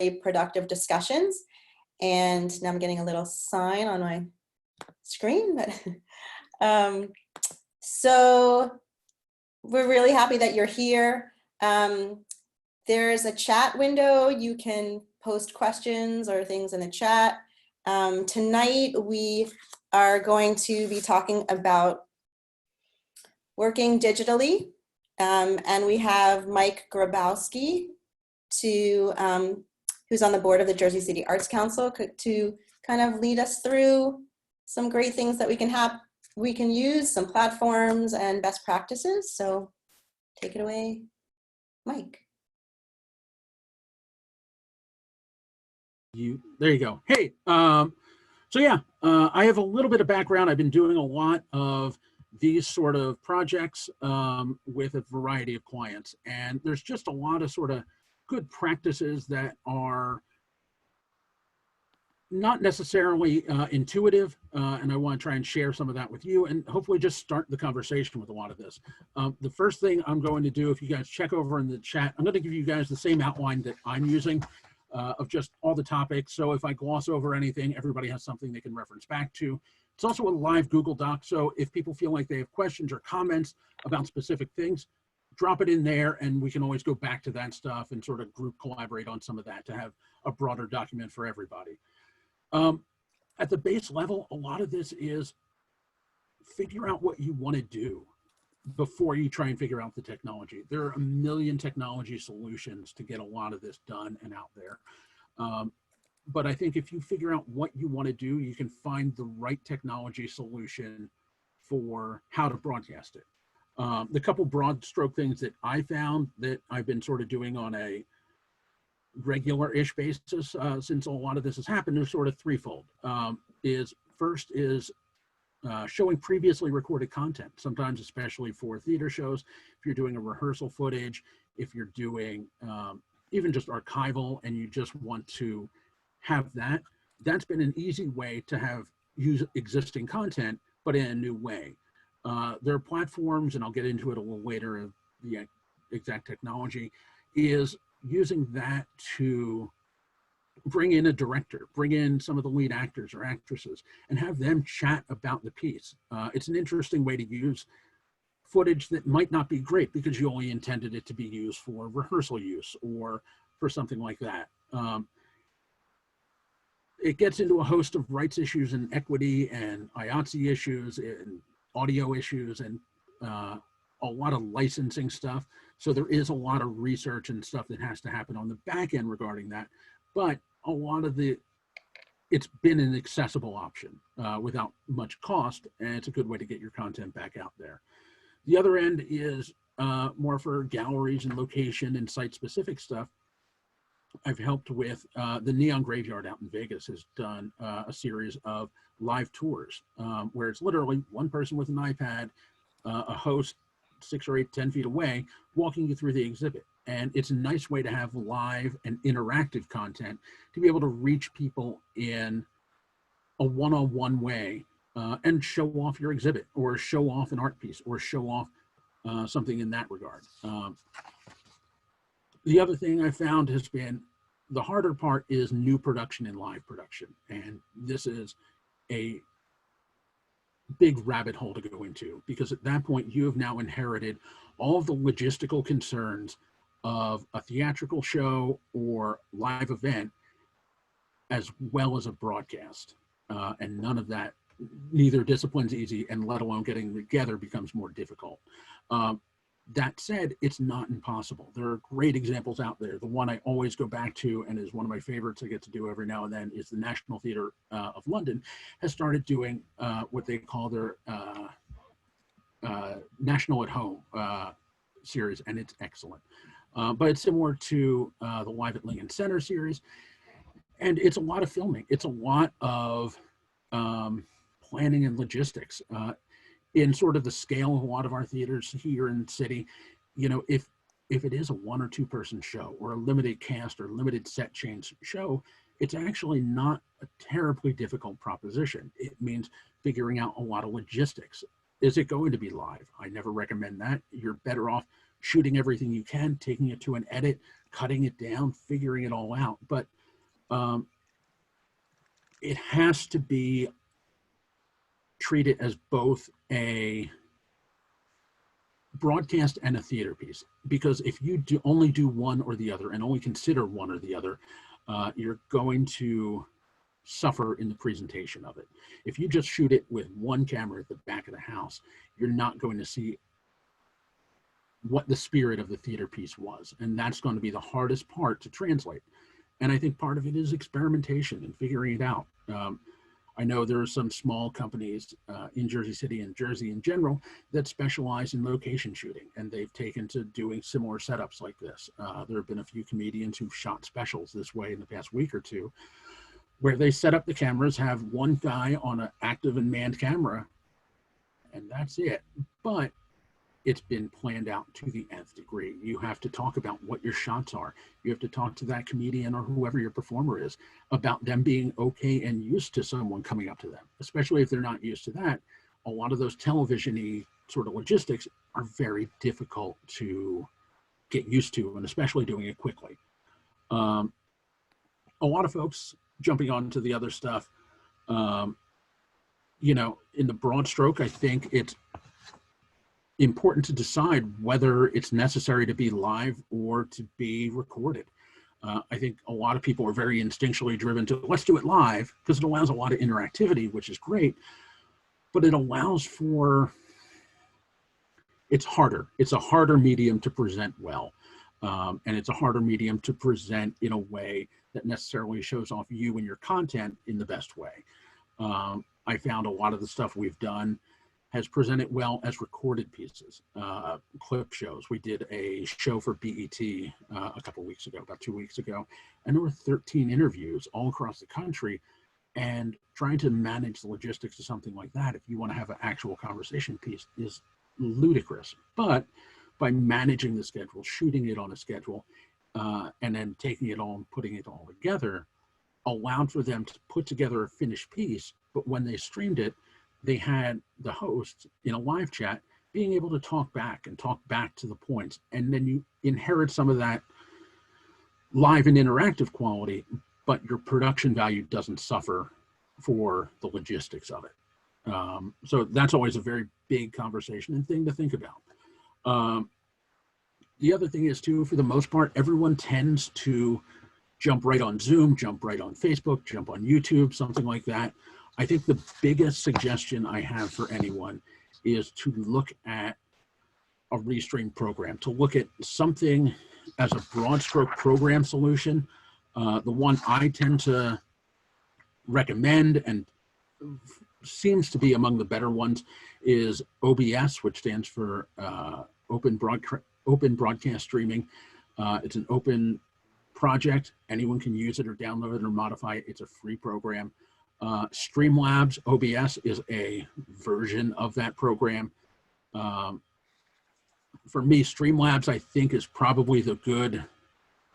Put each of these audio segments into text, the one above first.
productive discussions. And now I'm getting a little sign on my screen, but so we're really happy that you're here. There's a chat window. You can post questions or things in the chat. Tonight we are going to be talking about working digitally, and we have Mike Grabowski who's on the board of the Jersey City Arts Council to kind of lead us through some great things that we can use, some platforms and best practices. So take it away, Mike. There you go. Hey, so yeah, I have a little bit of background. I've been doing a lot of these sort of projects with a variety of clients, and there's just a lot of sort of good practices that are not necessarily intuitive, and I want to try and share some of that with you and hopefully just start the conversation with a lot of this. The first thing I'm going to do, if you guys check over in the chat, I'm going to give you guys the same outline that I'm using of just all the topics. So if I gloss over anything, everybody has something they can reference back to. It's also a live Google Doc. So if people feel like they have questions or comments about specific things, drop it in there and we can always go back to that stuff and sort of group collaborate on some of that to have a broader document for everybody. At the base level, a lot of this is figure out what you want to do before you try and figure out the technology. There are a million technology solutions to get a lot of this done and out there. But I think if you figure out what you want to do, you can find the right technology solution for how to broadcast it. The couple broad stroke things that I found that I've been sort of doing on a regular-ish basis since a lot of this has happened is sort of threefold. First is showing previously recorded content, sometimes especially for theater shows. If you're doing a rehearsal footage, if you're doing even just archival and you just want to have that, that's been an easy way to use existing content, but in a new way. There are platforms, and I'll get into it a little later, of the exact technology, is using that to bring in a director, bring in some of the lead actors or actresses and have them chat about the piece. It's an interesting way to use footage that might not be great because you only intended it to be used for rehearsal use or for something like that. It gets into a host of rights issues and equity and IATSE issues and audio issues and a lot of licensing stuff. So there is a lot of research and stuff that has to happen on the back end regarding that. But a lot of it's been an accessible option without much cost, and it's a good way to get your content back out there. The other end is more for galleries and location and site-specific stuff. I've helped with the Neon Graveyard out in Vegas has done a series of live tours where it's literally one person with an iPad, a host 6 or 8, 10 feet away, walking you through the exhibit. And it's a nice way to have live and interactive content to be able to reach people in a one-on-one way and show off your exhibit or show off an art piece or show off something in that regard. The other thing I found has been the harder part is new production and live production. And this is a big rabbit hole to go into because at that point you have now inherited all of the logistical concerns of a theatrical show or live event as well as a broadcast. And none of that, neither discipline's easy, and let alone getting together becomes more difficult. That said, it's not impossible. There are great examples out there. The one I always go back to and is one of my favorites I get to do every now and then is the National Theatre of London has started doing what they call their National at Home series, and it's excellent. But it's similar to the Live at Lincoln Center series, and it's a lot of filming. It's a lot of planning and logistics. In sort of the scale of a lot of our theaters here in the city, you know, if it is a 1 or 2 person show or a limited cast or limited set change show, it's actually not a terribly difficult proposition. It means figuring out a lot of logistics. Is it going to be live? I never recommend that. You're better off shooting everything you can, taking it to an edit, cutting it down, figuring it all out. But it has to be treated as both a broadcast and a theater piece, because if you only do one or the other and only consider one or the other, you're going to suffer in the presentation of it. If you just shoot it with one camera at the back of the house, you're not going to see what the spirit of the theater piece was, and that's going to be the hardest part to translate. And I think part of it is experimentation and figuring it out. I know there are some small companies in Jersey City and Jersey in general that specialize in location shooting, and they've taken to doing similar setups like this. There have been a few comedians who've shot specials this way in the past week or two, where they set up the cameras, have one guy on an active and manned camera, and that's it. But it's been planned out to the nth degree. You have to talk about what your shots are. You have to talk to that comedian or whoever your performer is about them being okay and used to someone coming up to them, especially if they're not used to that. A lot of those television-y sort of logistics are very difficult to get used to, and especially doing it quickly. A lot of folks jumping on to the other stuff, you know, in the broad stroke, I think it's important to decide whether it's necessary to be live or to be recorded. I think a lot of people are very instinctually driven to, let's do it live, because it allows a lot of interactivity, which is great, but it allows for, it's harder. It's a harder medium to present well. And it's a harder medium to present in a way that necessarily shows off you and your content in the best way. I found a lot of the stuff we've done has presented well as recorded pieces, clip shows. We did a show for BET a couple weeks ago, about 2 weeks ago, and there were 13 interviews all across the country. And trying to manage the logistics of something like that, if you want to have an actual conversation piece, is ludicrous. But by managing the schedule, shooting it on a schedule, and then taking it all and putting it all together, allowed for them to put together a finished piece. But when they streamed it, they had the host in a live chat being able to talk back to the points. And then you inherit some of that live and interactive quality, but your production value doesn't suffer for the logistics of it. So that's always a very big conversation and thing to think about. The other thing is too, for the most part, everyone tends to jump right on Zoom, jump right on Facebook, jump on YouTube, something like that. I think the biggest suggestion I have for anyone is to look at a Restream program, to look at something as a broad stroke program solution. The one I tend to recommend and seems to be among the better ones is OBS, which stands for Open Broadcast Streaming. It's an open project. Anyone can use it or download it or modify it. It's a free program. Streamlabs OBS is a version of that program. For me, Streamlabs, I think, is probably the good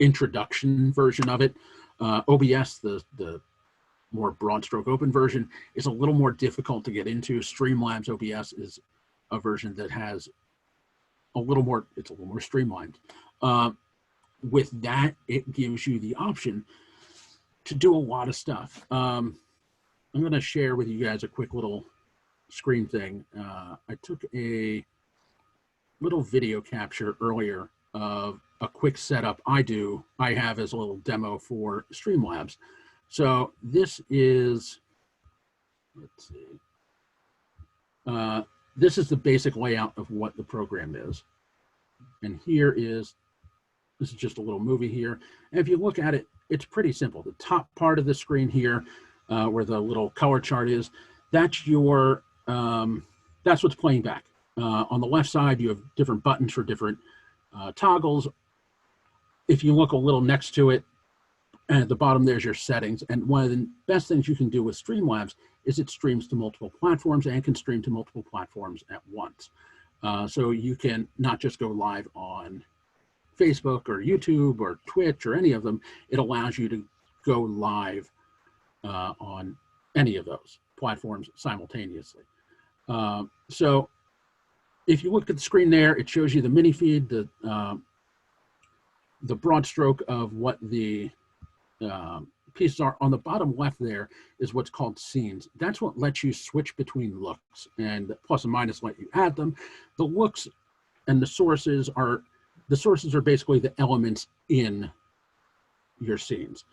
introduction version of it. OBS, the more broad stroke open version, is a little more difficult to get into. Streamlabs OBS is a version that has a little more, it's a little more streamlined. With that, it gives you the option to do a lot of stuff. I'm going to share with you guys a quick little screen thing. I took a little video capture earlier of a quick setup I have as a little demo for Streamlabs. So this is, let's see. This is the basic layout of what the program is. And this is just a little movie here. And if you look at it, it's pretty simple. The top part of the screen here, where the little color chart is, that's your, that's what's playing back. On the left side, you have different buttons for different toggles. If you look a little next to it, and at the bottom, there's your settings. And one of the best things you can do with Streamlabs is it streams to multiple platforms and can stream to multiple platforms at once. So you can not just go live on Facebook or YouTube or Twitch or any of them. It allows you to go live on any of those platforms simultaneously. So if you look at the screen there, it shows you the mini feed, the broad stroke of what the pieces are. On the bottom left there is what's called scenes. That's what lets you switch between looks, and plus and minus let you add them. The looks and the sources are basically the elements in your scenes.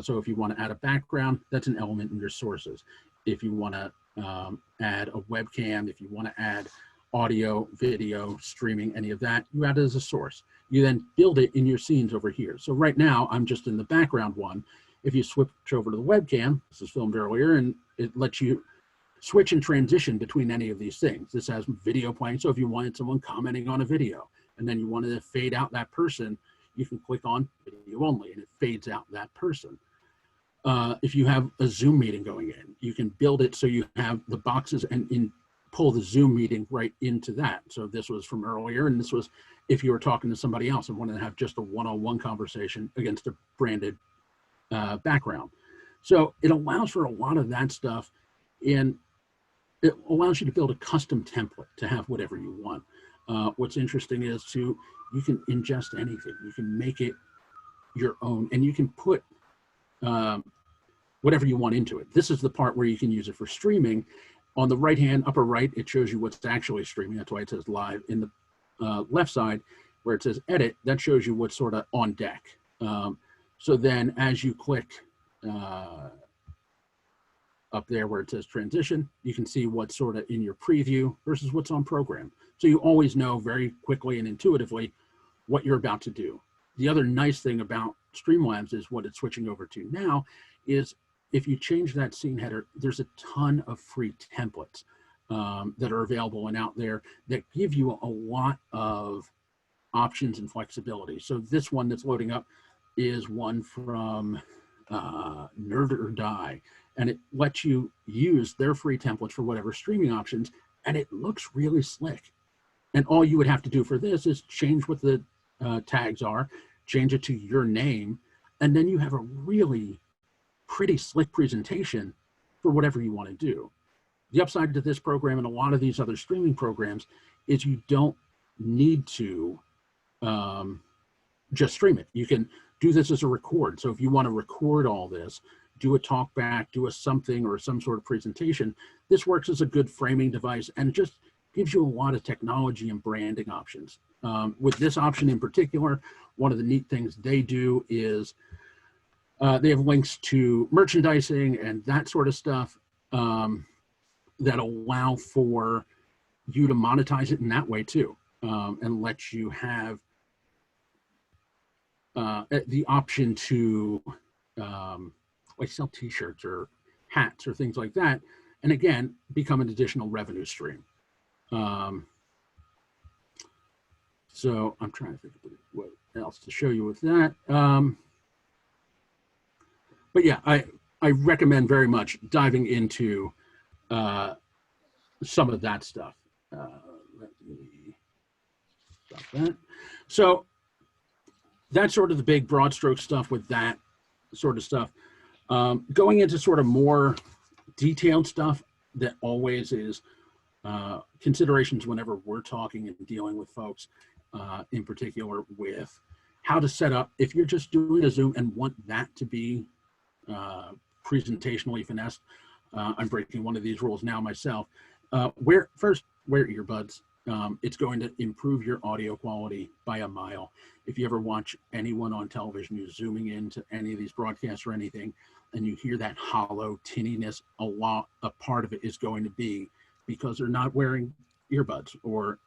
So if you want to add a background, that's an element in your sources. If you want to add a webcam, if you want to add audio, video, streaming, any of that, you add it as a source. You then build it in your scenes over here. So right now, I'm just in the background one. If you switch over to the webcam, this was filmed earlier, and it lets you switch and transition between any of these things. This has video playing, so if you wanted someone commenting on a video, and then you wanted to fade out that person, you can click on video only, and it fades out that person. If you have a Zoom meeting going in, you can build it so you have the boxes and pull the Zoom meeting right into that. So this was from earlier, and this was if you were talking to somebody else and wanted to have just a one-on-one conversation against a branded background. So it allows for a lot of that stuff, and it allows you to build a custom template to have whatever you want. What's interesting is you can ingest anything. You can make it your own, and you can put whatever you want into it. This is the part where you can use it for streaming. On the right-hand upper right, it shows you what's actually streaming. That's why it says live. In the left side, where it says edit, that shows you what's sort of on deck. So then as you click up there where it says transition, you can see what's sort of in your preview versus what's on program. So you always know very quickly and intuitively what you're about to do. The other nice thing about Streamlabs is what it's switching over to now is if you change that scene header, there's a ton of free templates that are available and out there that give you a lot of options and flexibility. So this one that's loading up is one from Nerd or Die, and it lets you use their free templates for whatever streaming options, and it looks really slick. And all you would have to do for this is change what the tags are, change it to your name, and then you have a really pretty slick presentation for whatever you want to do. The upside to this program and a lot of these other streaming programs is you don't need to just stream it. You can do this as a record. So if you want to record all this, do a talk back, do a something or some sort of presentation, this works as a good framing device and just gives you a lot of technology and branding options. With this option in particular, one of the neat things they do is they have links to merchandising and that sort of stuff that allow for you to monetize it in that way too, and let you have the option to like sell t-shirts or hats or things like that, and again become an additional revenue stream. So I'm trying to think of what else to show you with that. But yeah, I recommend very much diving into some of that stuff. Let me stop that. So that's sort of the big broad stroke stuff with that sort of stuff. Going into sort of more detailed stuff that always is considerations whenever we're talking and dealing with folks, in particular with how to set up, if you're just doing a Zoom and want that to be presentationally finessed. I'm breaking one of these rules now myself. Wear earbuds. It's going to improve your audio quality by a mile. If you ever watch anyone on television who's zooming into any of these broadcasts or anything, and you hear that hollow tinniness, a part of it is going to be because they're not wearing earbuds or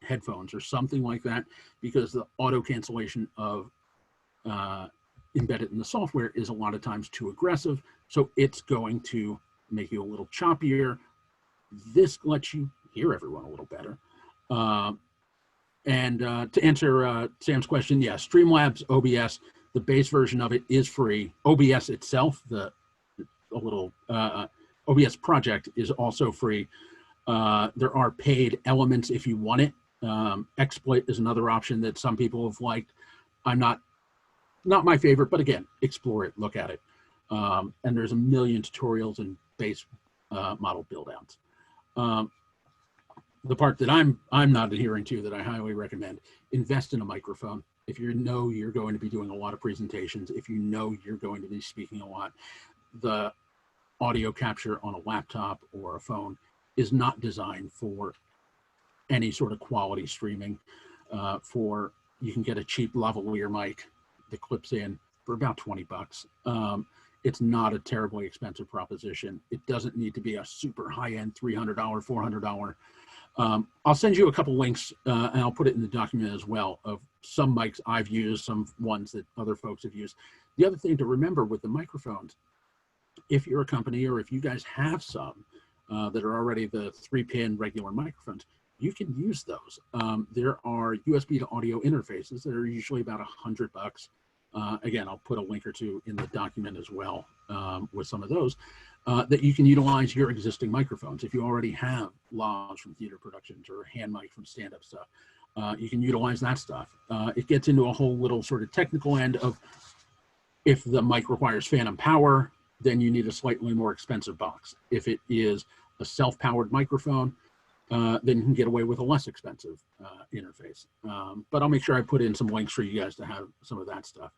headphones or something like that, because the auto cancellation of embedded in the software is a lot of times too aggressive. So it's going to make you a little choppier. This lets you hear everyone a little better. And to answer Sam's question, yeah, Streamlabs OBS, the base version of it is free. OBS itself, OBS project is also free. There are paid elements if you want it. XSplit is another option that some people have liked. I'm not my favorite, but again, explore it, look at it. And there's a million tutorials and base model build outs. the part that I'm not adhering to, that I highly recommend: invest in a microphone. If you know you're going to be doing a lot of presentations, if you know you're going to be speaking a lot, the audio capture on a laptop or a phone is not designed for any sort of quality streaming. You can get a cheap lavalier mic that clips in for about 20 bucks. It's not a terribly expensive proposition. It doesn't need to be a super high-end $300, $400. I'll send you a couple links, and I'll put it in the document as well, of some mics I've used, some ones that other folks have used. The other thing to remember with the microphones, if you're a company or if you guys have some that are already the 3-pin regular microphones, you can use those. There are USB to audio interfaces that are usually about $100. Again, I'll put a link or two in the document as well with some of those that you can utilize your existing microphones. If you already have lavs from theater productions or hand mic from stand-up stuff, you can utilize that stuff. It gets into a whole little sort of technical end of, if the mic requires phantom power, then you need a slightly more expensive box. If it is a self-powered microphone, then you can get away with a less expensive interface. But I'll make sure I put in some links for you guys to have some of that stuff.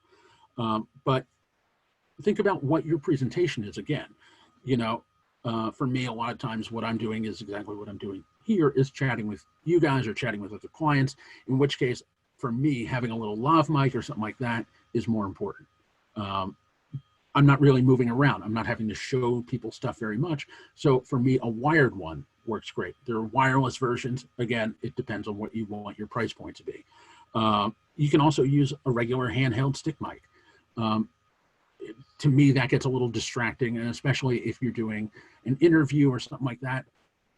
But think about what your presentation is. Again, for me, a lot of times what I'm doing is exactly what I'm doing here, is chatting with you guys or chatting with other clients, in which case, for me, having a little lav mic or something like that is more important. I'm not really moving around. I'm not having to show people stuff very much. So for me, a wired one works great. There are wireless versions. Again, it depends on what you want your price point to be. You can also use a regular handheld stick mic. To me, that gets a little distracting, and especially if you're doing an interview or something like that,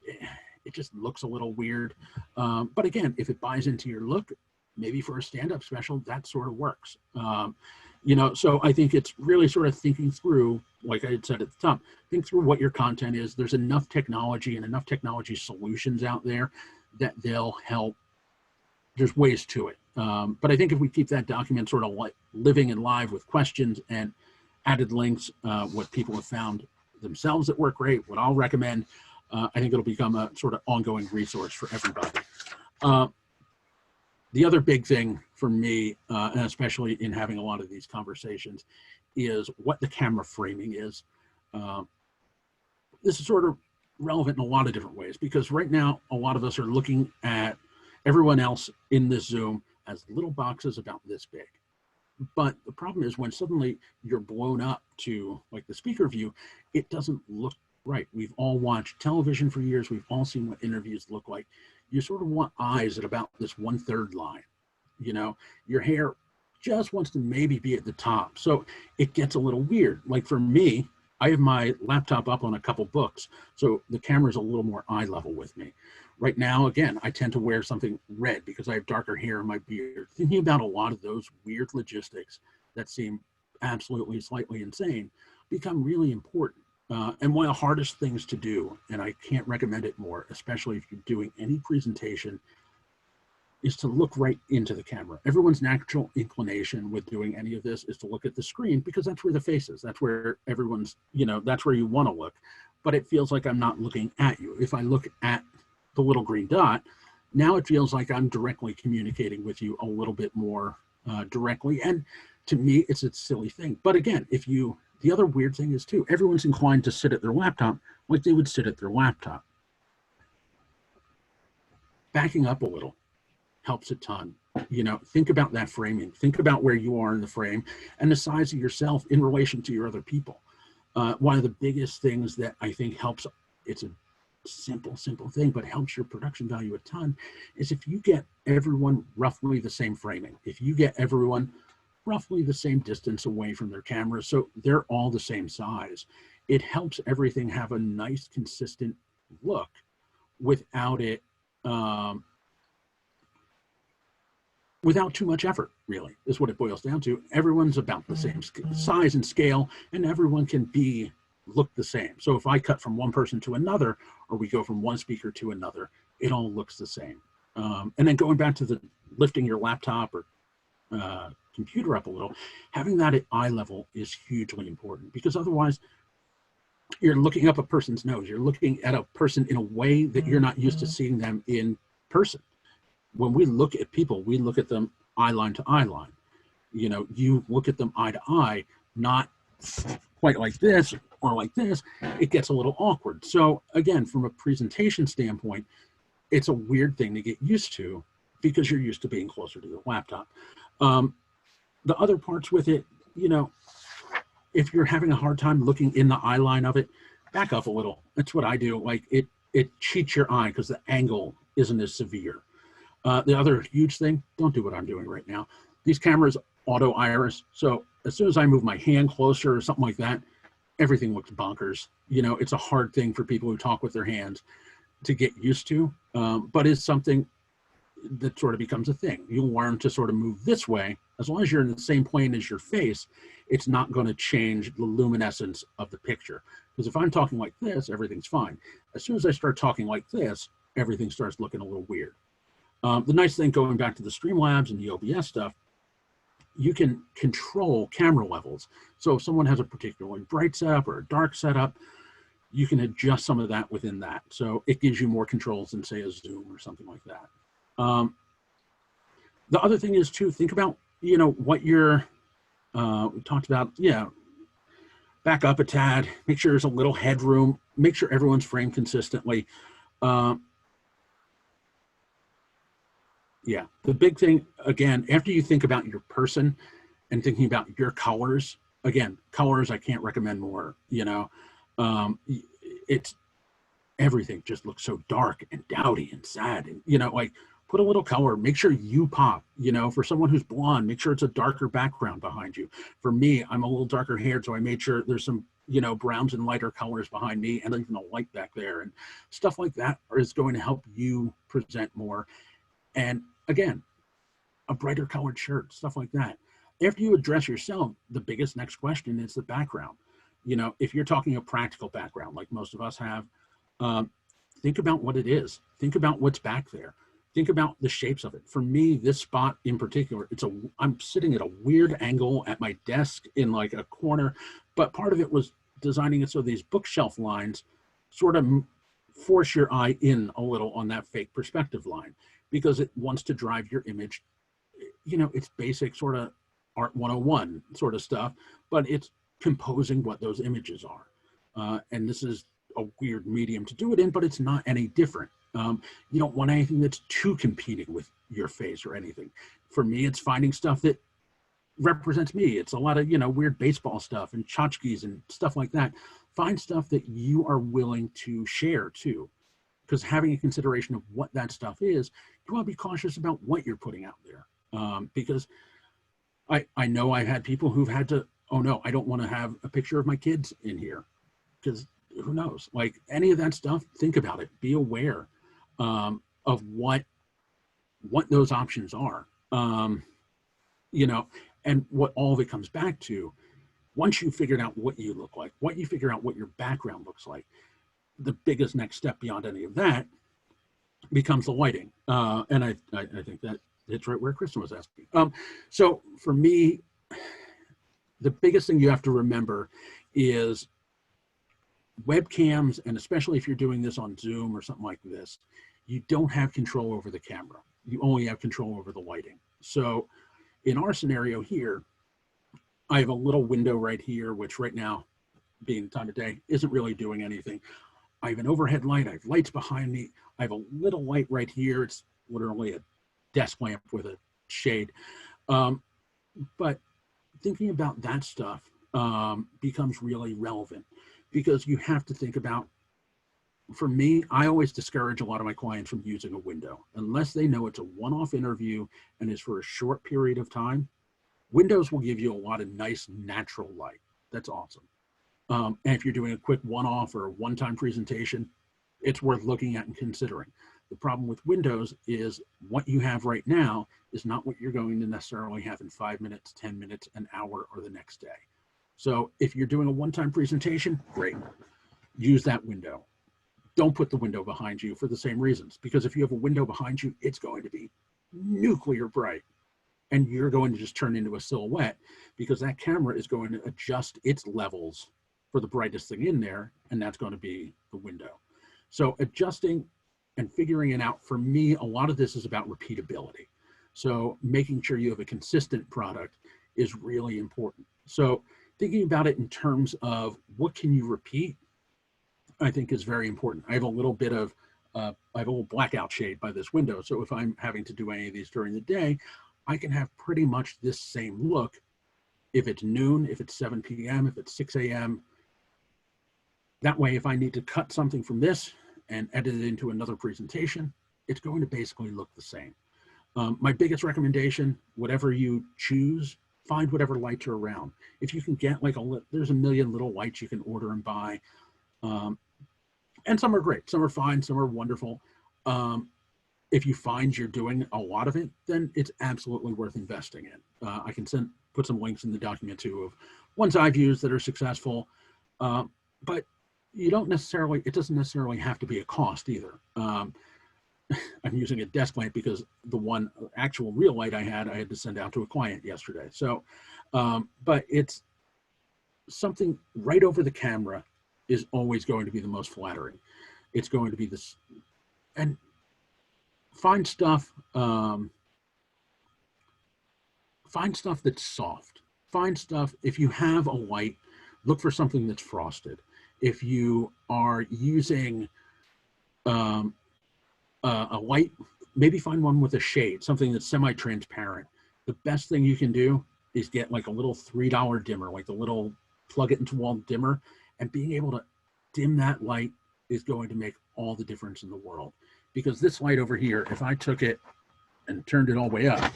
it just looks a little weird. But again, if it buys into your look, maybe for a stand-up special, that sort of works. So I think it's really sort of thinking through, like I had said at the top, think through what your content is. There's enough technology and enough technology solutions out there that they'll help. There's ways to it. But I think if we keep that document sort of like living and live with questions and added links, what people have found themselves that work great, what I'll recommend, I think it'll become a sort of ongoing resource for everybody. The other big thing for me, and especially in having a lot of these conversations, is what the camera framing is. This is sort of relevant in a lot of different ways, because right now, a lot of us are looking at everyone else in this Zoom as little boxes about this big. But the problem is, when suddenly you're blown up to like the speaker view, it doesn't look right. We've all watched television for years. We've all seen what interviews look like. You sort of want eyes at about this 1/3 line. Your hair just wants to maybe be at the top. So it gets a little weird. Like for me, I have my laptop up on a couple books, so the camera's a little more eye level with me. Right now, again, I tend to wear something red because I have darker hair in my beard. Thinking about a lot of those weird logistics that seem absolutely slightly insane become really important. And one of the hardest things to do, and I can't recommend it more, especially if you're doing any presentation, is to look right into the camera. Everyone's natural inclination with doing any of this is to look at the screen, because that's where the face is. That's where everyone's, that's where you want to look. But it feels like I'm not looking at you. If I look at the little green dot, now it feels like I'm directly communicating with you a little bit more directly. And to me, it's a silly thing. But again, the other weird thing is too, everyone's inclined to sit at their laptop like they would sit at their laptop. Backing up a little helps a ton. Think about that framing. Think about where you are in the frame and the size of yourself in relation to your other people. One of the biggest things that I think helps, it's a simple thing, but helps your production value a ton, is if you get everyone roughly the same framing. If you get everyone roughly the same distance away from their cameras, so they're all the same size, it helps everything have a nice, consistent look without it, without too much effort, really, is what it boils down to. Everyone's about the same size and scale, and everyone can look the same. So if I cut from one person to another, or we go from one speaker to another, it all looks the same. And then going back to the lifting your laptop or computer up a little, having that at eye level is hugely important, because otherwise you're looking up a person's nose. You're looking at a person in a way that you're not used to seeing them in person. When we look at people, we look at them eye line to eye line. You know, you look at them eye to eye, not quite like this or like this. It gets a little awkward. So again, from a presentation standpoint, it's a weird thing to get used to because you're used to being closer to the laptop. The other parts with it, you know, if you're having a hard time looking in the eye line of it, back up a little. That's what I do. Like it cheats your eye because the angle isn't as severe. The other huge thing, don't do what I'm doing right now. These cameras auto iris. So as soon as I move my hand closer or something like that, everything looks bonkers. You know, it's a hard thing for people who talk with their hands to get used to, but it's something that sort of becomes a thing. You learn to sort of move this way. As long as you're in the same plane as your face, it's not going to change the luminescence of the picture. Because if I'm talking like this, everything's fine. As soon as I start talking like this, everything starts looking a little weird. The nice thing, going back to the Streamlabs and the OBS stuff, you can control camera levels. So if someone has a particularly bright setup or a dark setup, you can adjust some of that within that. So it gives you more controls than, say, a Zoom or something like that. The other thing is, too, think about, you know, what you're, we talked about, yeah, back up a tad, make sure there's a little headroom, make sure everyone's framed consistently. Yeah, the big thing, again, after you think about your person and thinking about your colors, again, colors I can't recommend more, you know. It's everything just looks so dark and dowdy and sad, and, you know, like, put a little color, make sure you pop, you know. For someone who's blonde, make sure it's a darker background behind you. For me, I'm a little darker haired, so I made sure there's some, you know, browns and lighter colors behind me, and even a light back there, and stuff like that is going to help you present more. And again, a brighter colored shirt, stuff like that. After you address yourself, the biggest next question is the background. You know, if you're talking a practical background, like most of us have, think about what it is. Think about what's back there. Think about the shapes of it. For me, this spot in particular, I'm sitting at a weird angle at my desk in like a corner, but part of it was designing it so these bookshelf lines sort of force your eye in a little on that fake perspective line, because it wants to drive your image. You know, it's basic sort of art 101 sort of stuff, but it's composing what those images are. And this is a weird medium to do it in, but it's not any different. You don't want anything that's too competing with your face or anything. For me, it's finding stuff that represents me. It's a lot of, you know, weird baseball stuff and tchotchkes and stuff like that. Find stuff that you are willing to share too, because having a consideration of what that stuff is, you want to be cautious about what you're putting out there. Because I know I've had people who've had to, oh no, I don't want to have a picture of my kids in here, because who knows, like any of that stuff, think about it, be aware of what those options are, you know, and what all of it comes back to. Once you figured out what you look like, what you figure out what your background looks like, the biggest next step beyond any of that becomes the lighting. And I think that it's right where Kristen was asking. So for me, the biggest thing you have to remember is webcams, and especially if you're doing this on Zoom or something like this, you don't have control over the camera. You only have control over the lighting. So in our scenario here, I have a little window right here, which right now, being the time of day, isn't really doing anything. I have an overhead light. I have lights behind me. I have a little light right here. It's literally a desk lamp with a shade. But thinking about that stuff becomes really relevant, because you have to think about, for me, I always discourage a lot of my clients from using a window unless they know it's a one-off interview and is for a short period of time. Windows will give you a lot of nice natural light. That's awesome. And if you're doing a quick one-off or a one-time presentation, it's worth looking at and considering. The problem with Windows is what you have right now is not what you're going to necessarily have in 5 minutes, 10 minutes, an hour, or the next day. So if you're doing a one-time presentation, great. Use that window. Don't put the window behind you for the same reasons, because if you have a window behind you, it's going to be nuclear bright, and you're going to just turn into a silhouette, because that camera is going to adjust its levels for the brightest thing in there, and that's going to be the window. So adjusting and figuring it out, for me, a lot of this is about repeatability. So making sure you have a consistent product is really important. So thinking about it in terms of what can you repeat, I think is very important. I have a little bit of, I have a little blackout shade by this window. So if I'm having to do any of these during the day, I can have pretty much this same look. If it's noon, if it's 7 p.m., if it's 6 a.m. That way, if I need to cut something from this and edit it into another presentation, it's going to basically look the same. My biggest recommendation, whatever you choose, find whatever lights are around. If you can get like there's a million little lights you can order and buy. And some are great, some are fine, some are wonderful. If you find you're doing a lot of it, then it's absolutely worth investing in. I can put some links in the document too of ones I've used that are successful, but it doesn't necessarily have to be a cost either. I'm using a desk lamp because the one actual real light I had to send out to a client yesterday. So, but it's something right over the camera is always going to be the most flattering. It's going to be this, and find stuff that's soft. Find stuff, if you have a light, look for something that's frosted. If you are using a light, maybe find one with a shade, something that's semi-transparent. The best thing you can do is get like a little $3 dimmer, like the little plug it into wall dimmer, and being able to dim that light is going to make all the difference in the world. Because this light over here, if I took it and turned it all the way up,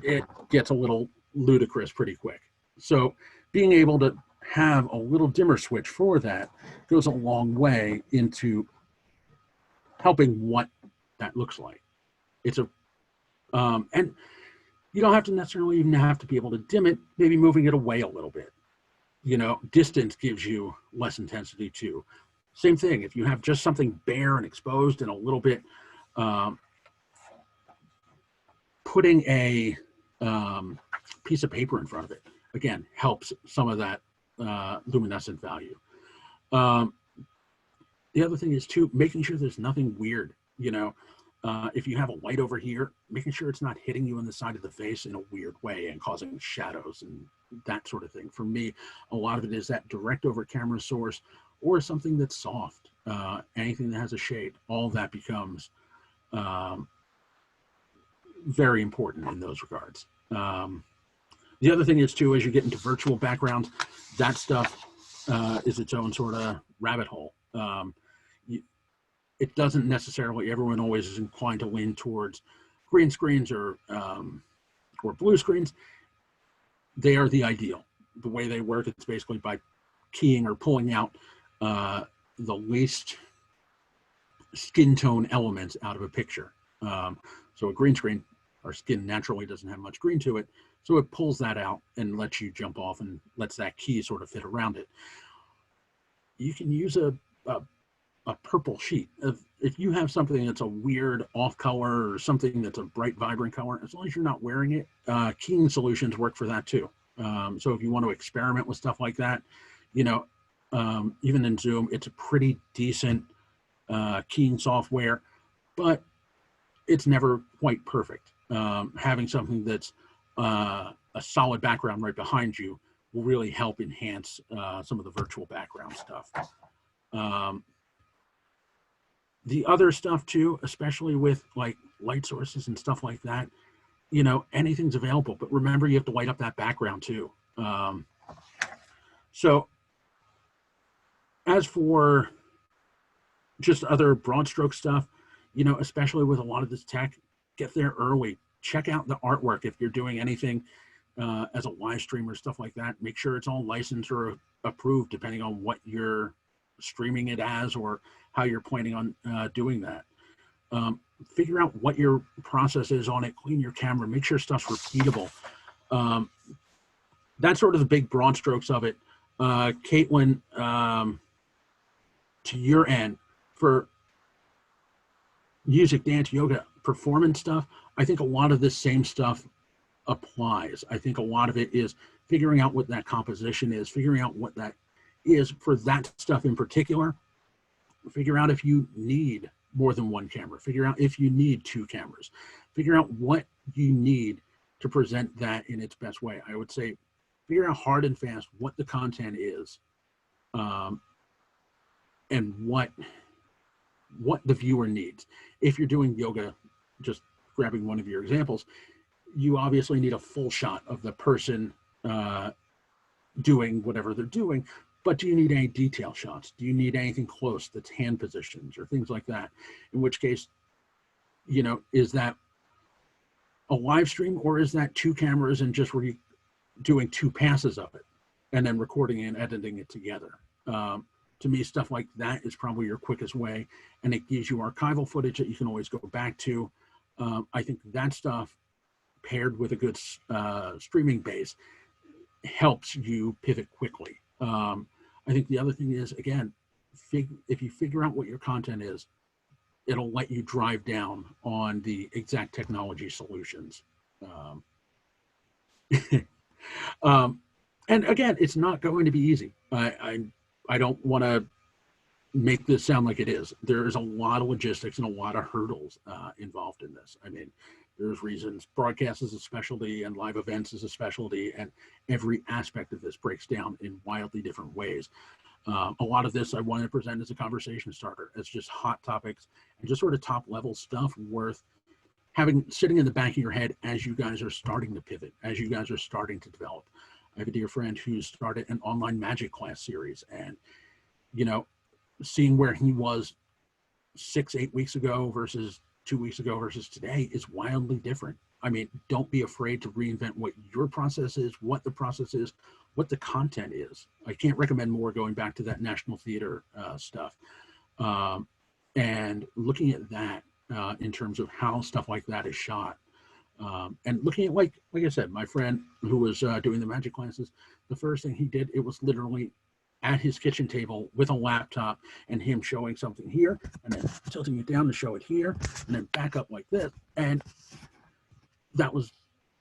it gets a little ludicrous pretty quick. So being able to have a little dimmer switch for that goes a long way into helping what that looks like. It's and you don't have to necessarily even have to be able to dim it, maybe moving it away a little bit. Distance gives you less intensity too. Same thing, if you have just something bare and exposed and a little bit, putting a piece of paper in front of it, again, helps some of that luminescent value. The other thing is too, making sure there's nothing weird, if you have a light over here, making sure it's not hitting you in the side of the face in a weird way and causing shadows and that sort of thing. For me, a lot of it is that direct over camera source or something that's soft, anything that has a shade, all that becomes very important in those regards. The other thing is too, as you get into virtual backgrounds, that stuff is its own sort of rabbit hole. It doesn't necessarily, everyone always is inclined to lean towards green screens or blue screens. They are the ideal. The way they work, it's basically by keying or pulling out the least skin tone elements out of a picture. So a green screen, our skin naturally doesn't have much green to it, so it pulls that out and lets you jump off and lets that key sort of fit around it. You can use a purple sheet. If you have something that's a weird off color or something that's a bright, vibrant color, as long as you're not wearing it, keying solutions work for that too. So if you want to experiment with stuff like that, even in Zoom, it's a pretty decent keying software, but it's never quite perfect. Having something that's a solid background right behind you will really help enhance some of the virtual background stuff. The other stuff too, especially with like light sources and stuff like that, anything's available, but remember you have to light up that background too. So as for just other broad stroke stuff, especially with a lot of this tech, get there early, check out the artwork. If you're doing anything as a live stream or stuff like that, make sure it's all licensed or approved depending on what you're streaming it as or how you're planning on doing that. Figure out what your process is on it, clean your camera, make sure stuff's repeatable. That's sort of the big broad strokes of it. Caitlin, to your end, for music, dance, yoga, performance stuff, I think a lot of this same stuff applies. I think a lot of it is figuring out what that composition is, figuring out what that is for that stuff in particular. Figure out if you need more than one camera. Figure out if you need two cameras. Figure out what you need to present that in its best way. I would say figure out hard and fast what the content is, and what the viewer needs. If you're doing yoga, just grabbing one of your examples, you obviously need a full shot of the person doing whatever they're doing. But do you need any detail shots? Do you need anything close that's hand positions or things like that? In which case, you know, is that a live stream, or is that two cameras and just doing two passes of it and then recording and editing it together? To me, stuff like that is probably your quickest way, and it gives you archival footage that you can always go back to. I think that stuff paired with a good streaming base helps you pivot quickly. I think the other thing is, again, if you figure out what your content is, it'll let you drive down on the exact technology solutions. And again, it's not going to be easy. I don't want to make this sound like it is. There is a lot of logistics and a lot of hurdles involved in this. I mean, there's reasons broadcast is a specialty and live events is a specialty, and every aspect of this breaks down in wildly different ways. A lot of this I want to present as a conversation starter, as just hot topics and just sort of top level stuff worth having sitting in the back of your head as you guys are starting to pivot, as you guys are starting to develop. I have a dear friend who started an online magic class series, and, you know, seeing where he was 6-8 weeks ago versus 2 weeks ago versus today is wildly different. I mean, don't be afraid to reinvent what your process is, what the process is, what the content is. I can't recommend more going back to that National Theater stuff and looking at that in terms of how stuff like that is shot. And looking at, like I said, my friend who was doing the magic classes, the first thing he did, it was literally at his kitchen table with a laptop and him showing something here and then tilting it down to show it here and then back up like this. And that was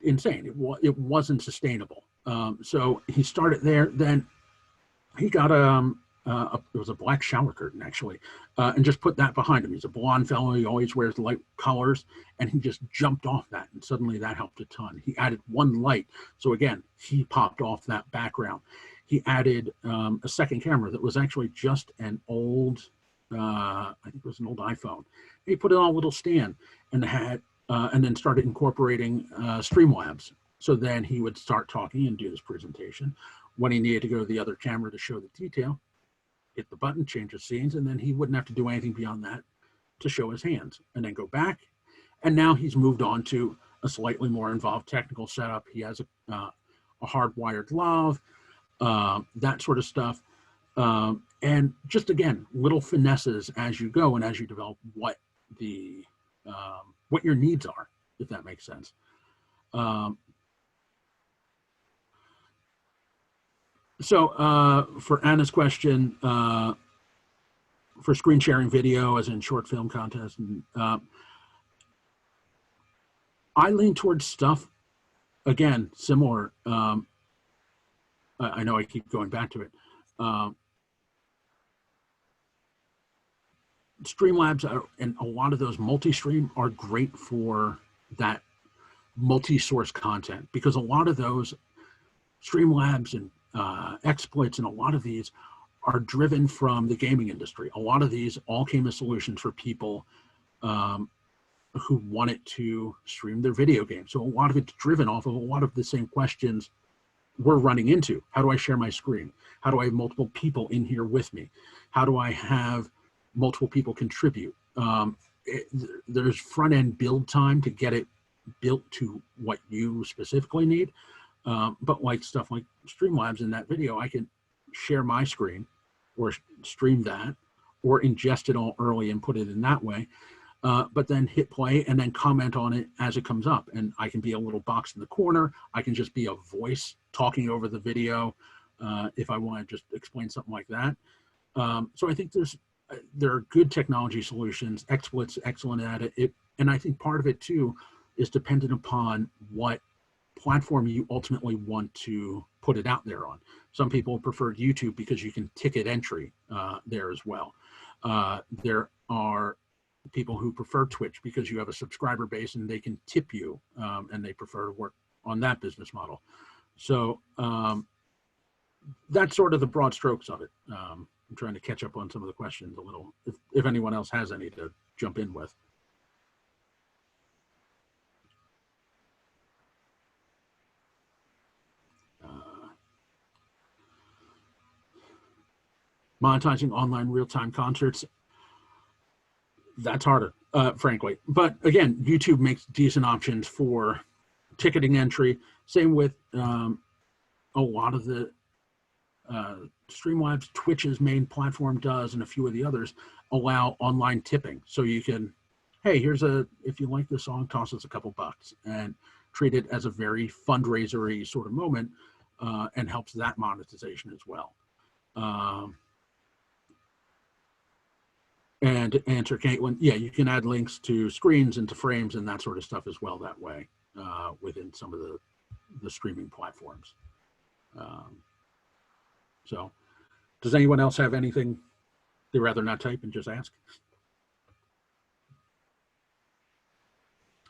insane. It wasn't sustainable. So he started there. Then he got it was a black shower curtain actually, and just put that behind him. He's a blonde fellow. He always wears light colors, and he just jumped off that, and suddenly that helped a ton. He added one light, so again, he popped off that background. He added a second camera that was actually just an old, I think it was an old iPhone. He put it on a little stand and had, and then started incorporating Streamlabs. So then he would start talking and do this presentation. When he needed to go to the other camera to show the detail, hit the button, change the scenes, and then he wouldn't have to do anything beyond that to show his hands, and then go back. And now he's moved on to a slightly more involved technical setup. He has a hardwired lav, that sort of stuff. And just, again, little finesses as you go and as you develop what your needs are, if that makes sense. So for Anna's question, for screen sharing video as in short film contest, I lean towards stuff, again, similar. I know I keep going back to it. Streamlabs and a lot of those multi-stream are great for that multi-source content, because a lot of those Streamlabs and XSplits and a lot of these are driven from the gaming industry. A lot of these all came as solutions for people who wanted to stream their video games. So a lot of it's driven off of a lot of the same questions we're running into. How do I share my screen? How do I have multiple people in here with me? How do I have multiple people contribute? There's front-end build time to get it built to what you specifically need. But like stuff like Streamlabs in that video, I can share my screen or stream that or ingest it all early and put it in that way. But then hit play and then comment on it as it comes up. And I can be a little box in the corner. I can just be a voice talking over the video if I want to just explain something like that. So I think there are good technology solutions. XSplit's excellent at it. And I think part of it too is dependent upon what platform you ultimately want to put it out there on. Some people prefer YouTube because you can ticket entry there as well. There are people who prefer Twitch because you have a subscriber base and they can tip you, and they prefer to work on that business model. So that's sort of the broad strokes of it. I'm trying to catch up on some of the questions a little, if anyone else has any to jump in with. Monetizing online real-time concerts, that's harder, frankly. But again, YouTube makes decent options for ticketing entry. Same with a lot of the Streamlabs, Twitch's main platform does, and a few of the others allow online tipping. So you can, hey, if you like this song, toss us a couple bucks, and treat it as a very fundraisery sort of moment, and helps that monetization as well. And to answer Caitlin, yeah, you can add links to screens and to frames and that sort of stuff as well that way, within some of the streaming platforms. So does anyone else have anything they'd rather not type and just ask?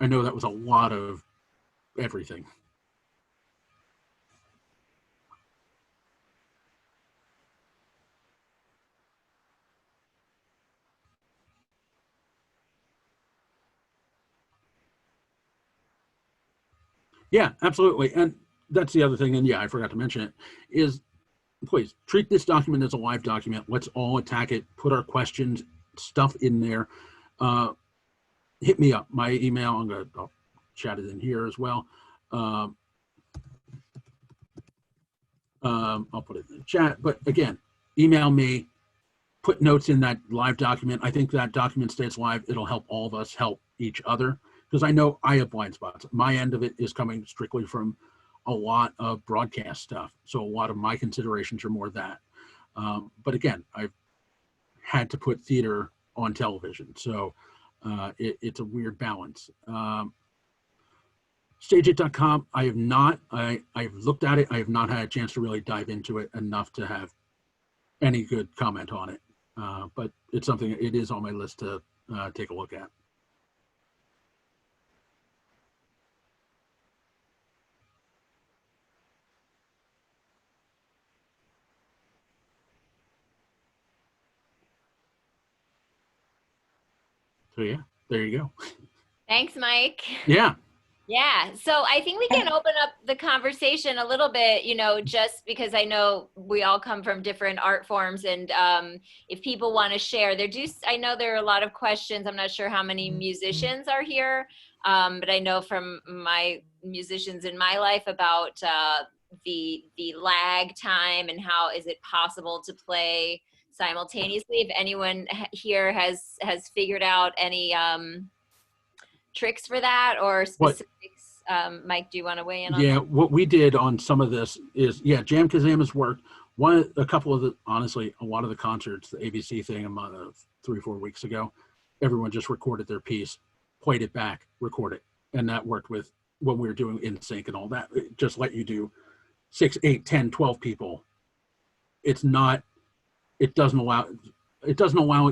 I know that was a lot of everything. Yeah, absolutely. And that's the other thing. And yeah, I forgot to mention it is, please treat this document as a live document. Let's all attack it, put our questions, stuff in there. Hit me up. My email, I'll chat it in here as well. I'll put it in the chat. But again, email me, put notes in that live document. I think that document stays live. It'll help all of us help each other, because I know I have blind spots. My end of it is coming strictly from a lot of broadcast stuff. So a lot of my considerations are more that. But again, I've had to put theater on television. So it's a weird balance. Stageit.com, I have not, I've looked at it. I have not had a chance to really dive into it enough to have any good comment on it. But it's something, it is on my list to take a look at. So yeah, there you go. Thanks, Mike. Yeah. Yeah, so I think we can open up the conversation a little bit, you know, just because I know we all come from different art forms, and if people want to share, I know there are a lot of questions. I'm not sure how many musicians are here, but I know from my musicians in my life about the lag time and how is it possible to play simultaneously. If anyone here has figured out any tricks for that or specifics. Mike, do you want to weigh in on that? Yeah, what we did on some of this is, yeah, Jam Kazam has worked. A couple of honestly, a lot of the concerts, the ABC thing a month, 3 or 4 weeks ago, everyone just recorded their piece, played it back, record it. And that worked with when we were doing in sync and all that. It just let you do 6, 8, 10, 12 people. It doesn't allow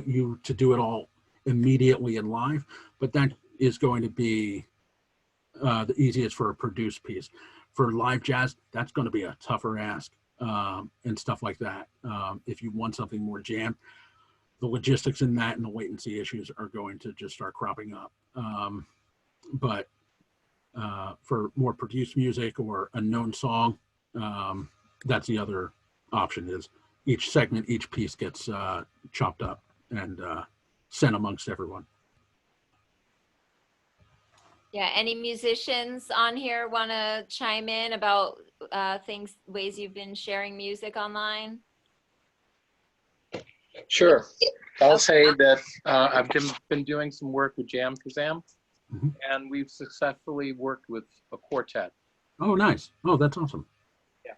you to do it all immediately and live, but that is going to be the easiest for a produced piece. For live jazz, that's going to be a tougher ask, and stuff like that. If you want something more jam, the logistics in that and the latency issues are going to just start cropping up. But for more produced music or a known song, that's the other option, is each segment, each piece gets chopped up and sent amongst everyone. Yeah, any musicians on here want to chime in about ways you've been sharing music online? Sure. I'll say that I've been doing some work with Jam Kazam, and we've successfully worked with a quartet. Oh, nice. Oh, that's awesome. Yeah.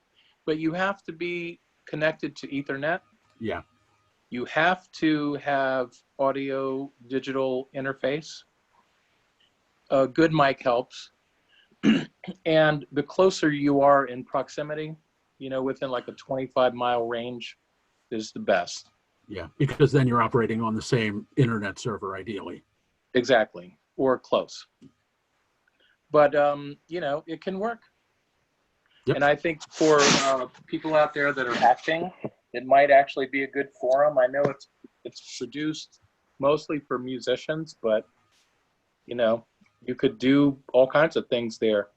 But you have to be connected to Ethernet. Yeah. You have to have audio digital interface. A good mic helps. And the closer you are in proximity, within like a 25-mile range is the best. Yeah, because then you're operating on the same internet server, ideally. Exactly, or close. But, it can work. Yep. And I think for people out there that are acting, it might actually be a good forum. I know it's produced mostly for musicians, but, you could do all kinds of things there.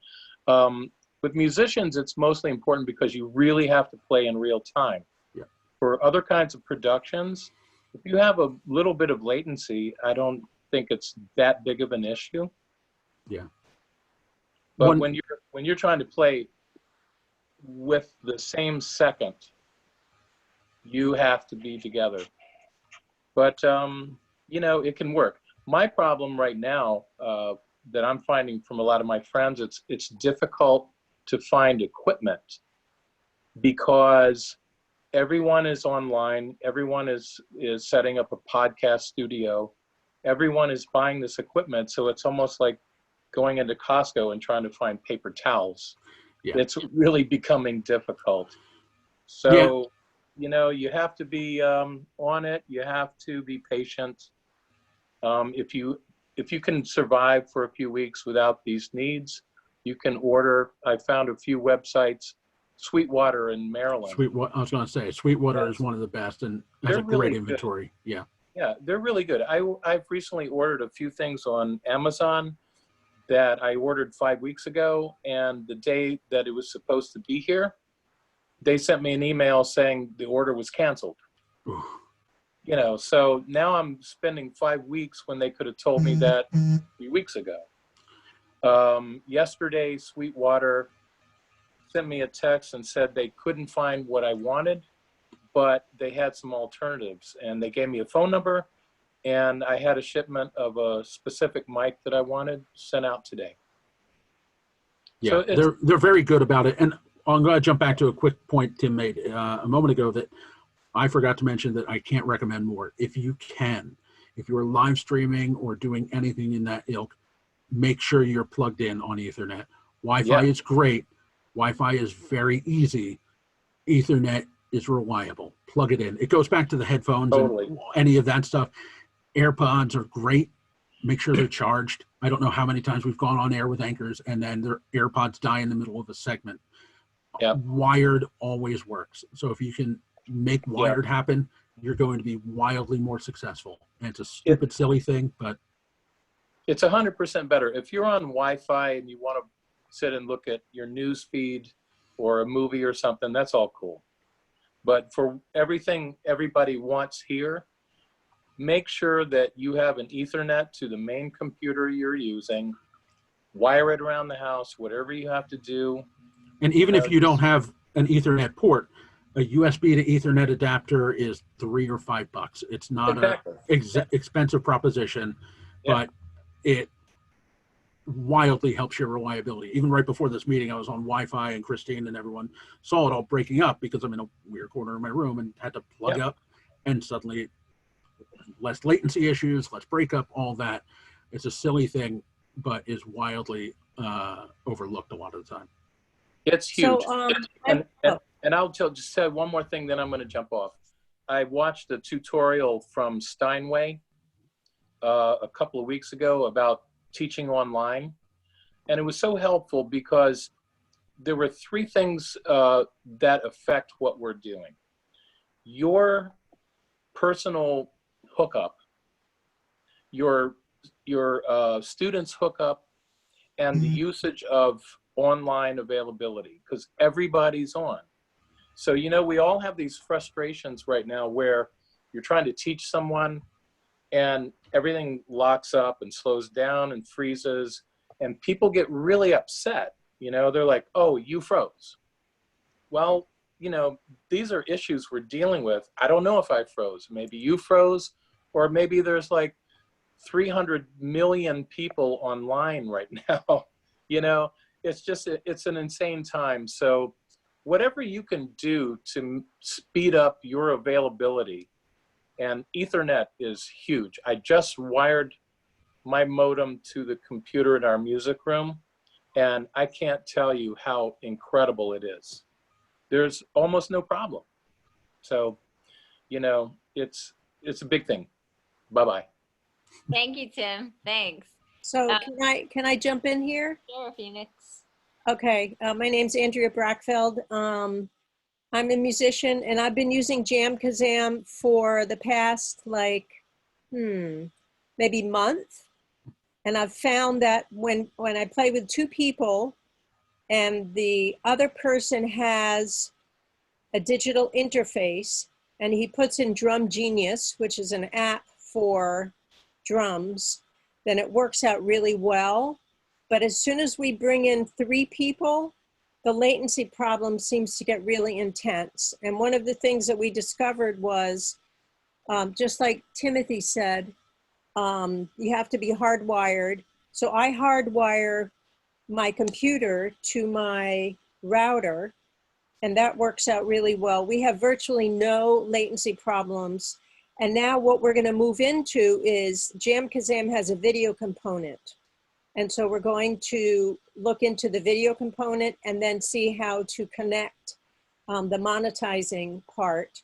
With musicians, it's mostly important because you really have to play in real time. Yeah. For other kinds of productions, if you have a little bit of latency, I don't think it's that big of an issue. Yeah. But when you're trying to play with the same second, you have to be together. But it can work. My problem right now that I'm finding from a lot of my friends, it's difficult to find equipment because everyone is online, everyone is setting up a podcast studio, everyone is buying this equipment, so it's almost like going into Costco and trying to find paper towels. Yeah. It's really becoming difficult. So, you have to be on it. You have to be patient. If you can survive for a few weeks without these needs, you can order. I found a few websites. Sweetwater in Maryland. I was going to say Sweetwater Yes. is one of the best and has They're a great really inventory. Yeah. Yeah, they're really good. I've recently ordered a few things on Amazon that I ordered 5 weeks ago, and the day that it was supposed to be here, they sent me an email saying the order was canceled. Ooh. So now I'm spending 5 weeks when they could have told me that 3 weeks ago. Yesterday, Sweetwater sent me a text and said they couldn't find what I wanted, but they had some alternatives, and they gave me a phone number, and I had a shipment of a specific mic that I wanted sent out today. Yeah, So they're very good about it. And I'm going to jump back to a quick point Tim made a moment ago that I forgot to mention that I can't recommend more. If you can, if you're live streaming or doing anything in that ilk, make sure you're plugged in on Ethernet. Wi-Fi is great. Wi-Fi is very easy. Ethernet is reliable. Plug it in. It goes back to the headphones and any of that stuff. AirPods are great. Make sure they're charged. I don't know how many times we've gone on air with anchors and then their AirPods die in the middle of a segment. Yep. Wired always works. So if you can make wired happen, you're going to be wildly more successful. And it's a stupid, silly thing, but it's 100% better. If you're on Wi-Fi and you want to sit and look at your news feed or a movie or something, that's all cool. But for everything everybody wants here, make sure that you have an Ethernet to the main computer you're using, wire it around the house, whatever you have to do. And even if you don't have an Ethernet port, a USB to Ethernet adapter is $3 or $5. It's not an expensive proposition, but it wildly helps your reliability. Even right before this meeting, I was on Wi-Fi and Christine and everyone saw it all breaking up because I'm in a weird corner of my room and had to plug up, and suddenly less latency issues, less breakup, all that. It's a silly thing, but is wildly overlooked a lot of the time. It's huge. So, and I'll just say one more thing, then I'm going to jump off. I watched a tutorial from Steinway a couple of weeks ago about teaching online. And it was so helpful because there were 3 things that affect what we're doing. Your personal hookup, your students' hookup, and the usage of online availability, because everybody's on. So, we all have these frustrations right now where you're trying to teach someone and everything locks up and slows down and freezes, and people get really upset. They're like, oh, you froze. Well, these are issues we're dealing with. I don't know if I froze. Maybe you froze, or maybe there's like 300 million people online right now. It's an insane time. So whatever you can do to speed up your availability, and Ethernet is huge. I just wired my modem to the computer in our music room, And I can't tell you how incredible it is. There's almost no problem. So, you know, it's a big thing. Bye-bye. Thank you, Tim. Thanks. So can I jump in here? Sure, Phoenix. Okay, my name's Andrea Brackfeld. I'm a musician and I've been using JamKazam for the past maybe month. And I've found that when I play with two people and the other person has a digital interface and he puts in Drum Genius, which is an app for drums, then it works out really well. But as soon as we bring in 3 people, the latency problem seems to get really intense. And one of the things that we discovered was, just like Timothy said, you have to be hardwired. So I hardwire my computer to my router, and that works out really well. We have virtually no latency problems. And now what we're gonna move into is JamKazam has a video component. And so we're going to look into the video component and then see how to connect the monetizing part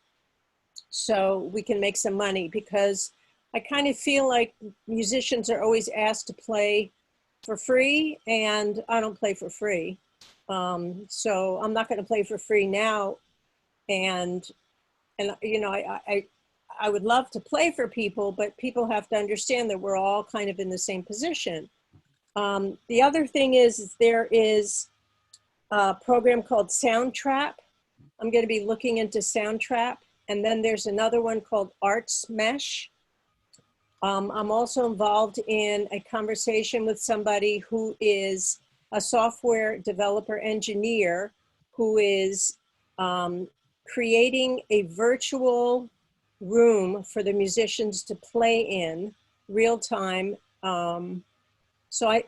so we can make some money, because I kind of feel like musicians are always asked to play for free and I don't play for free. So I'm not going to play for free now. And you know, I would love to play for people, but people have to understand that we're all kind of in the same position. The other thing is there is a program called Soundtrap. I'm going to be looking into Soundtrap. And then there's another one called Arts Mesh. I'm also involved in a conversation with somebody who is a software developer engineer who is creating a virtual room for the musicians to play in real time.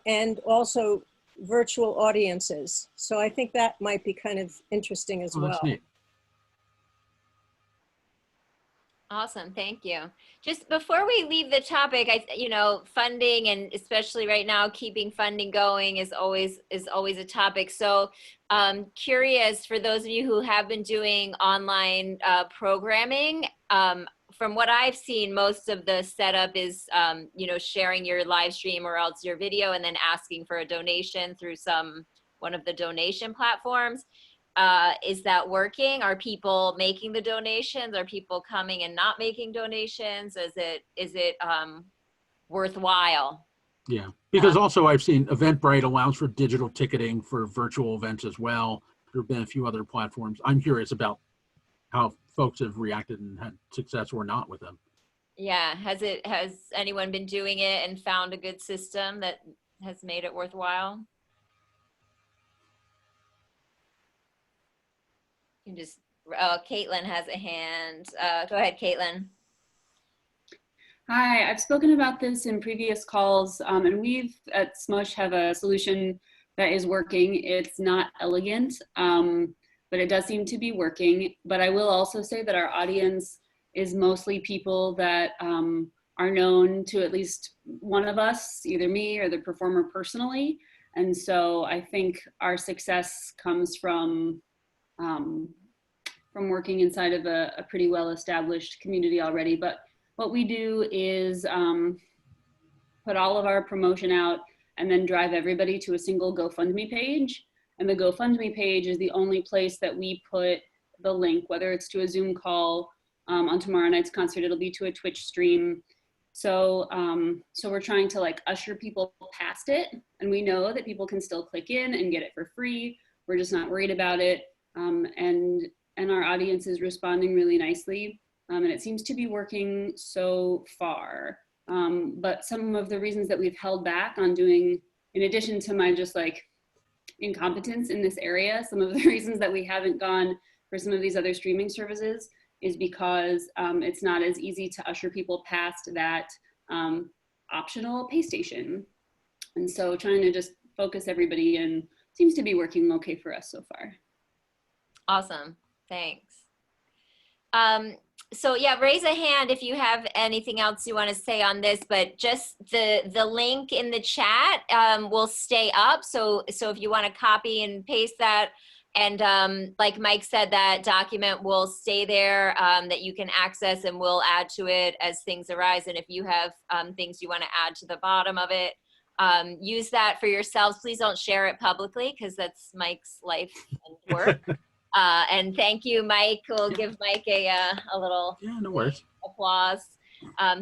And also virtual audiences. So I think that might be kind of interesting as well. That's neat. Awesome, thank you. Just before we leave the topic, you know, funding, and especially right now, keeping funding going is always a topic. So curious, for those of you who have been doing online programming, from what I've seen, most of the setup is, you know, sharing your live stream or else your video and then asking for a donation through one of the donation platforms. Is that working? Are people making the donations? Are people coming and not making donations? Is it worthwhile? Yeah, because also I've seen Eventbrite allows for digital ticketing for virtual events as well. There have been a few other platforms. I'm curious about how folks have reacted and had success or not with them. Yeah, has anyone been doing it and found a good system that has made it worthwhile? You can just, Caitlin has a hand. Go ahead, Caitlin. Hi, I've spoken about this in previous calls, and we've at Smush have a solution that is working. It's not elegant, but it does seem to be working. But I will also say that our audience is mostly people that are known to at least one of us, either me or the performer personally. And so I think our success comes from working inside of a pretty well-established community already. But what we do is put all of our promotion out and then drive everybody to a single GoFundMe page. And the GoFundMe page is the only place that we put the link, whether it's to a Zoom call, on tomorrow night's concert, it'll be to a Twitch stream. So, so we're trying to like usher people past it. And we know that people can still click in and get it for free. We're just not worried about it. And our audience is responding really nicely. And it seems to be working so far. But some of the reasons that we've held back on doing, in addition to my just like incompetence in this area, some of the reasons that we haven't gone for some of these other streaming services is because it's not as easy to usher people past that optional pay station. And so trying to just focus everybody in seems to be working okay for us so far. Awesome, thanks. so yeah, raise a hand if you have anything else you want to say on this, but just the link in the chat will stay up. So if you want to copy and paste that, and like Mike said, that document will stay there that you can access, and we'll add to it as things arise. And if you have things you want to add to the bottom of it, use that for yourselves. Please don't share it publicly, because that's Mike's life and work. And thank you, Mike. We'll give Mike a little Yeah, no worries. applause.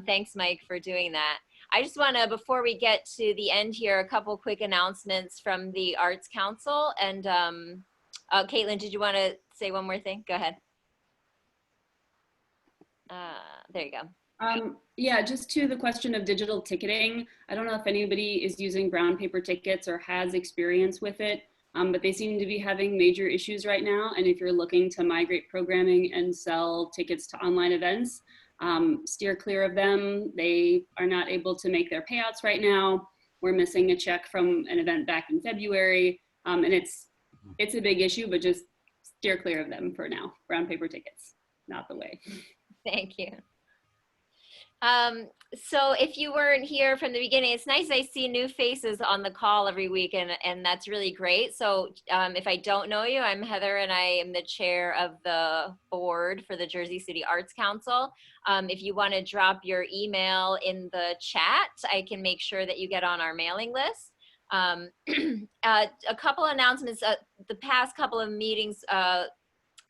Thanks, Mike, for doing that. I just want to, before we get to the end here, a couple quick announcements from the Arts Council. And Caitlin, did you want to say one more thing? Go ahead. There you go. Yeah, just to the question of digital ticketing. I don't know if anybody is using brown paper tickets or has experience with it, but they seem to be having major issues right now. And if you're looking to migrate programming and sell tickets to online events, steer clear of them. They are not able to make their payouts right now. We're missing a check from an event back in February. And it's a big issue, but just steer clear of them for now. Brown paper tickets, not the way. Thank you. So if you weren't here from the beginning, it's nice I see new faces on the call every week, and that's really great. So if I don't know you, I'm Heather, and I am the chair of the board for the Jersey City Arts Council. If you want to drop your email in the chat, I can make sure that you get on our mailing list. A couple announcements. The past couple of meetings,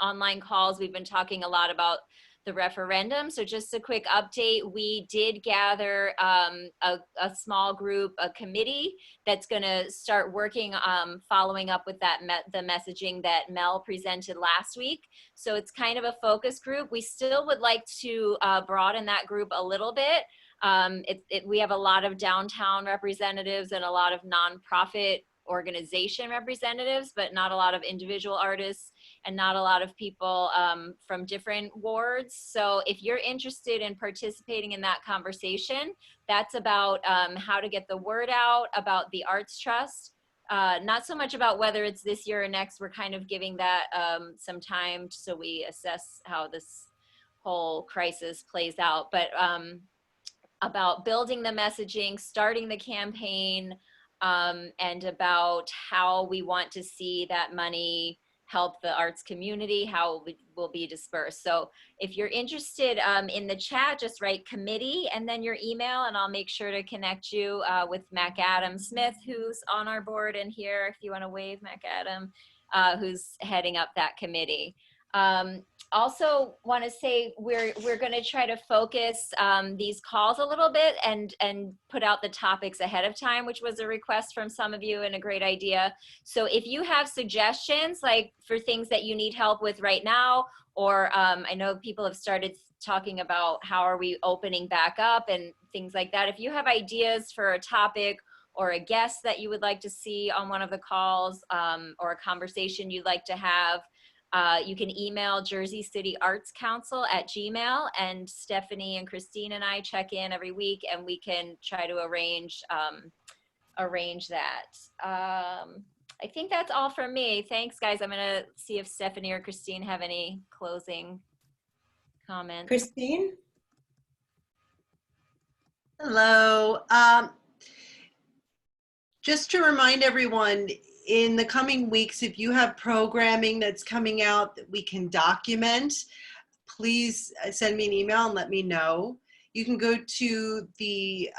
online calls, we've been talking a lot about the referendum. So just a quick update, we did gather a small group, a committee that's gonna start working, following up with that the messaging that Mel presented last week. So it's kind of a focus group. We still would like to broaden that group a little bit. We have a lot of downtown representatives and a lot of nonprofit organization representatives, but not a lot of individual artists and not a lot of people from different wards. So if you're interested in participating in that conversation, that's about how to get the word out about the Arts Trust. Not so much about whether it's this year or next. We're kind of giving that some time so we assess how this whole crisis plays out, but about building the messaging, starting the campaign, and about how we want to see that money help the arts community, how it will be dispersed. So if you're interested in the chat, just write committee and then your email, and I'll make sure to connect you with Macadam Smith, who's on our board and here, if you want to wave, Macadam, who's heading up that committee. Also want to say we're going to try to focus these calls a little bit and put out the topics ahead of time, which was a request from some of you and a great idea. So if you have suggestions, like for things that you need help with right now, or I know people have started talking about how are we opening back up and things like that. If you have ideas for a topic or a guest that you would like to see on one of the calls, or a conversation you'd like to have, you can email Jersey City Arts Council at Gmail, and Stephanie and Christine and I check in every week and we can try to arrange that. I think that's all from me. Thanks, guys. I'm gonna see if Stephanie or Christine have any closing comments. Christine? Hello. Just to remind everyone, in the coming weeks, if you have programming that's coming out that we can document, please send me an email and let me know. You can go to the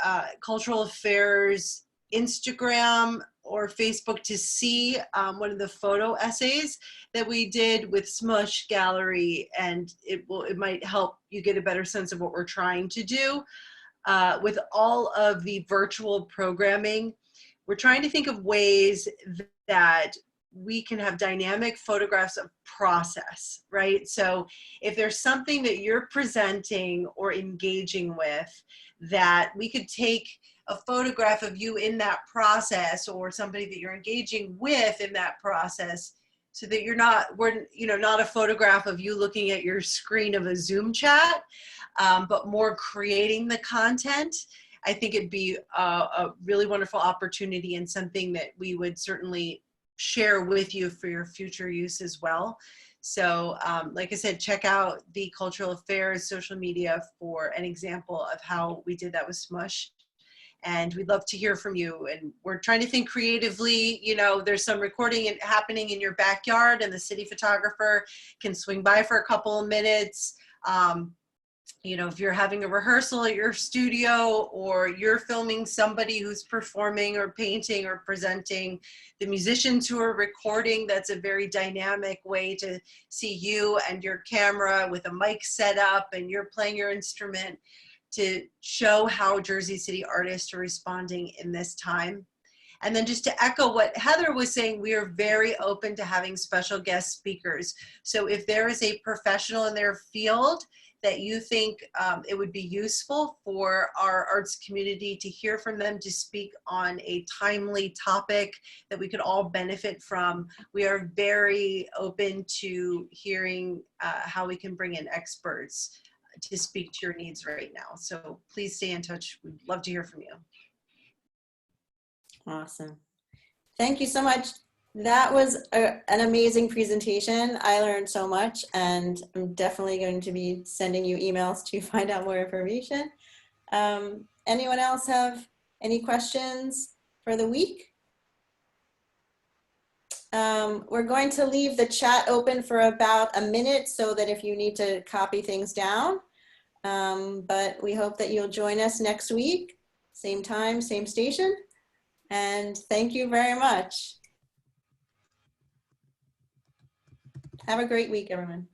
Cultural Affairs Instagram or Facebook to see one of the photo essays that we did with Smush Gallery, and it might help you get a better sense of what we're trying to do. With all of the virtual programming, we're trying to think of ways that we can have dynamic photographs of process, right? So if there's something that you're presenting or engaging with, that we could take a photograph of you in that process, or somebody that you're engaging with in that process, so that not a photograph of you looking at your screen of a Zoom chat, but more creating the content. I think it'd be a really wonderful opportunity and something that we would certainly share with you for your future use as well. So like I said, check out the Cultural Affairs social media for an example of how we did that with Smush. And we'd love to hear from you. And we're trying to think creatively. You know, there's some recording happening in your backyard, and the city photographer can swing by for a couple of minutes. You know, if you're having a rehearsal at your studio, or you're filming somebody who's performing or painting or presenting, the musicians who are recording, that's a very dynamic way to see you and your camera with a mic set up and you're playing your instrument, to show how Jersey City artists are responding in this time. And then just to echo what Heather was saying, we are very open to having special guest speakers. So if there is a professional in their field that you think it would be useful for our arts community to hear from them, to speak on a timely topic that we could all benefit from, we are very open to hearing how we can bring in experts to speak to your needs right now. So please stay in touch. We'd love to hear from you. Awesome. Thank you so much. That was an amazing presentation. I learned so much, and I'm definitely going to be sending you emails to find out more information. Anyone else have any questions for the week? We're going to leave the chat open for about a minute so that if you need to copy things down. But we hope that you'll join us next week, same time, same station. And thank you very much. Have a great week, everyone.